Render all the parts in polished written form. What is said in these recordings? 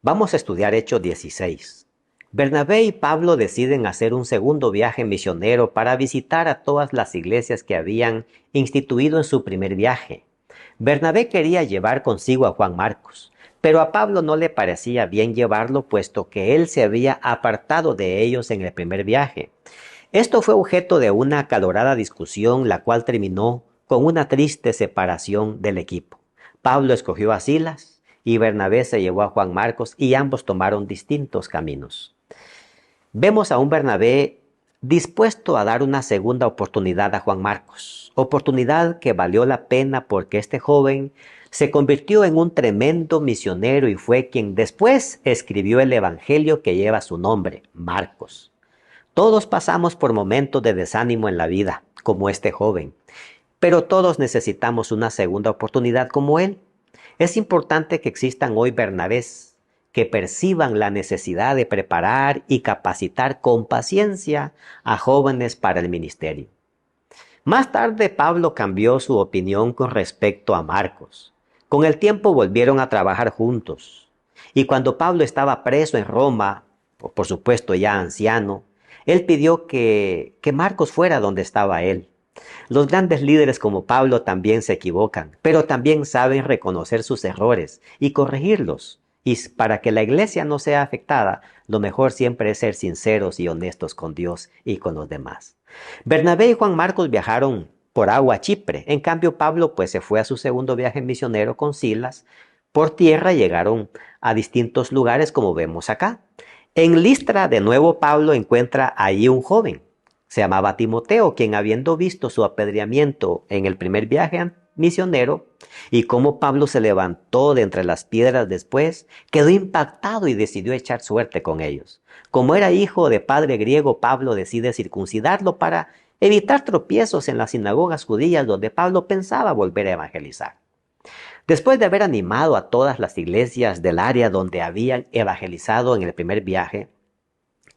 Vamos a estudiar Hechos 16. Bernabé y Pablo deciden hacer un segundo viaje misionero para visitar a todas las iglesias que habían instituido en su primer viaje. Bernabé quería llevar consigo a Juan Marcos, pero a Pablo no le parecía bien llevarlo puesto que él se había apartado de ellos en el primer viaje. Esto fue objeto de una acalorada discusión, la cual terminó con una triste separación del equipo. Pablo escogió a Silas y Bernabé se llevó a Juan Marcos y ambos tomaron distintos caminos. Vemos a un Bernabé dispuesto a dar una segunda oportunidad a Juan Marcos, oportunidad que valió la pena porque este joven se convirtió en un tremendo misionero y fue quien después escribió el evangelio que lleva su nombre, Marcos. Todos pasamos por momentos de desánimo en la vida, como este joven, pero todos necesitamos una segunda oportunidad como él. Es importante que existan hoy Bernabés que perciban la necesidad de preparar y capacitar con paciencia a jóvenes para el ministerio. Más tarde Pablo cambió su opinión con respecto a Marcos. Con el tiempo volvieron a trabajar juntos. Y cuando Pablo estaba preso en Roma, por supuesto ya anciano, él pidió que Marcos fuera donde estaba él. Los grandes líderes como Pablo también se equivocan, pero también saben reconocer sus errores y corregirlos. Y para que la iglesia no sea afectada, lo mejor siempre es ser sinceros y honestos con Dios y con los demás. Bernabé y Juan Marcos viajaron por agua a Chipre. En cambio, Pablo pues se fue a su segundo viaje misionero con Silas. Por tierra llegaron a distintos lugares como vemos acá. En Listra, de nuevo, Pablo encuentra allí un joven. Se llamaba Timoteo, quien habiendo visto su apedreamiento en el primer viaje misionero y cómo Pablo se levantó de entre las piedras después, quedó impactado y decidió echar suerte con ellos. Como era hijo de padre griego, Pablo decide circuncidarlo para evitar tropiezos en las sinagogas judías donde Pablo pensaba volver a evangelizar. Después de haber animado a todas las iglesias del área donde habían evangelizado en el primer viaje,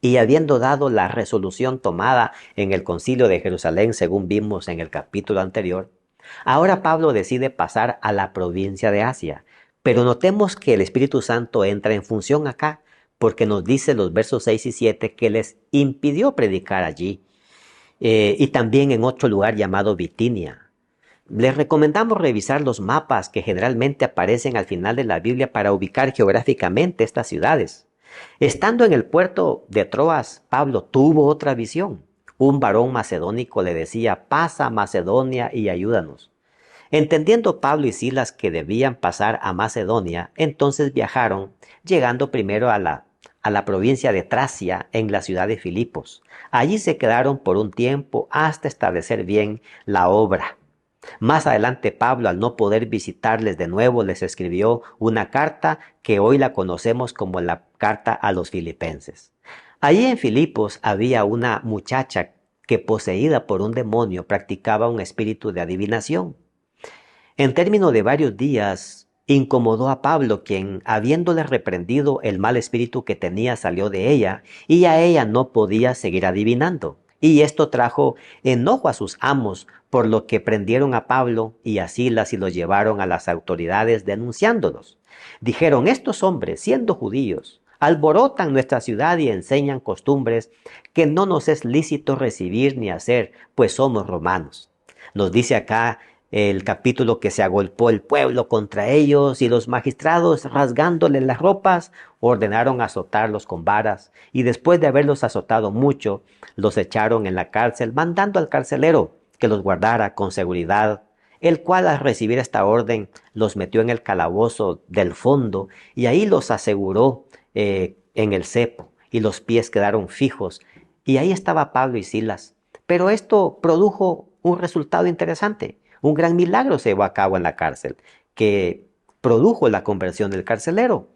y habiendo dado la resolución tomada en el concilio de Jerusalén, según vimos en el capítulo anterior, ahora Pablo decide pasar a la provincia de Asia. Pero notemos que el Espíritu Santo entra en función acá, porque nos dice los versos 6 y 7 que les impidió predicar allí, y también en otro lugar llamado Bitinia. Les recomendamos revisar los mapas que generalmente aparecen al final de la Biblia para ubicar geográficamente estas ciudades. Estando en el puerto de Troas, Pablo tuvo otra visión. Un varón macedónico le decía: pasa a Macedonia y ayúdanos. Entendiendo Pablo y Silas que debían pasar a Macedonia, entonces viajaron, llegando primero a la provincia de Tracia, en la ciudad de Filipos. Allí se quedaron por un tiempo hasta establecer bien la obra. Más adelante Pablo, al no poder visitarles de nuevo, les escribió una carta que hoy la conocemos como la carta a los filipenses. Allí en Filipos había una muchacha que, poseída por un demonio, practicaba un espíritu de adivinación. En término de varios días, incomodó a Pablo, quien, habiéndole reprendido el mal espíritu que tenía, salió de ella, y a ella no podía seguir adivinando. Y esto trajo enojo a sus amos, por lo que prendieron a Pablo y a Silas y los llevaron a las autoridades denunciándolos. Dijeron: estos hombres, siendo judíos, alborotan nuestra ciudad y enseñan costumbres que no nos es lícito recibir ni hacer, pues somos romanos. Nos dice acá el capítulo que se agolpó el pueblo contra ellos y los magistrados, rasgándoles las ropas, ordenaron azotarlos con varas, y después de haberlos azotado mucho, los echaron en la cárcel, mandando al carcelero que los guardara con seguridad, el cual, al recibir esta orden, los metió en el calabozo del fondo y ahí los aseguró en el cepo, y los pies quedaron fijos, y ahí estaba Pablo y Silas. Pero esto produjo un resultado interesante. Un gran milagro se llevó a cabo en la cárcel, que produjo la conversión del carcelero.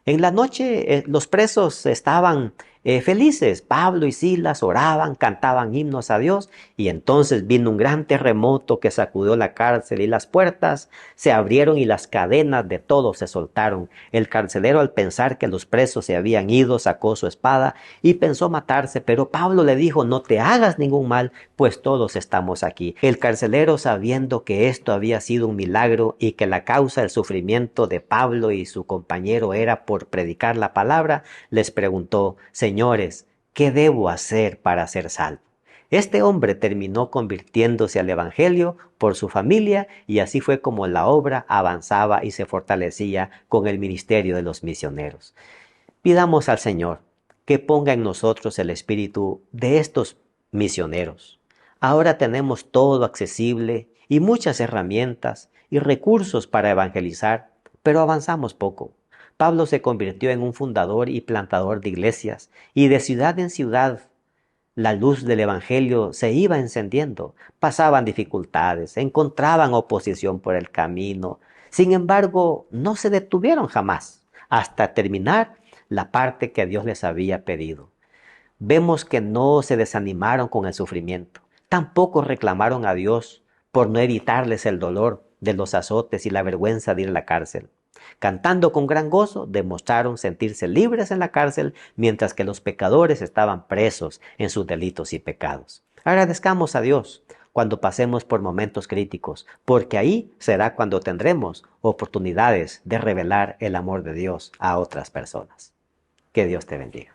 En la noche los presos estaban felices. Pablo y Silas oraban, cantaban himnos a Dios, y entonces vino un gran terremoto que sacudió la cárcel y las puertas se abrieron y las cadenas de todos se soltaron. El carcelero, al pensar que los presos se habían ido, sacó su espada y pensó matarse, pero Pablo le dijo: no te hagas ningún mal, pues todos estamos aquí. El carcelero, sabiendo que esto había sido un milagro y que la causa del sufrimiento de Pablo y su compañero era por predicar la palabra, les preguntó: señores, ¿qué debo hacer para ser salvo? Este hombre terminó convirtiéndose al Evangelio por su familia, y así fue como la obra avanzaba y se fortalecía con el ministerio de los misioneros. Pidamos al Señor que ponga en nosotros el espíritu de estos misioneros. Ahora tenemos todo accesible y muchas herramientas y recursos para evangelizar, pero avanzamos poco. Pablo se convirtió en un fundador y plantador de iglesias, y de ciudad en ciudad la luz del Evangelio se iba encendiendo. Pasaban dificultades, encontraban oposición por el camino. Sin embargo, no se detuvieron jamás hasta terminar la parte que Dios les había pedido. Vemos que no se desanimaron con el sufrimiento. Tampoco reclamaron a Dios por no evitarles el dolor de los azotes y la vergüenza de ir a la cárcel. Cantando con gran gozo, demostraron sentirse libres en la cárcel, mientras que los pecadores estaban presos en sus delitos y pecados. Agradezcamos a Dios cuando pasemos por momentos críticos, porque ahí será cuando tendremos oportunidades de revelar el amor de Dios a otras personas. Que Dios te bendiga.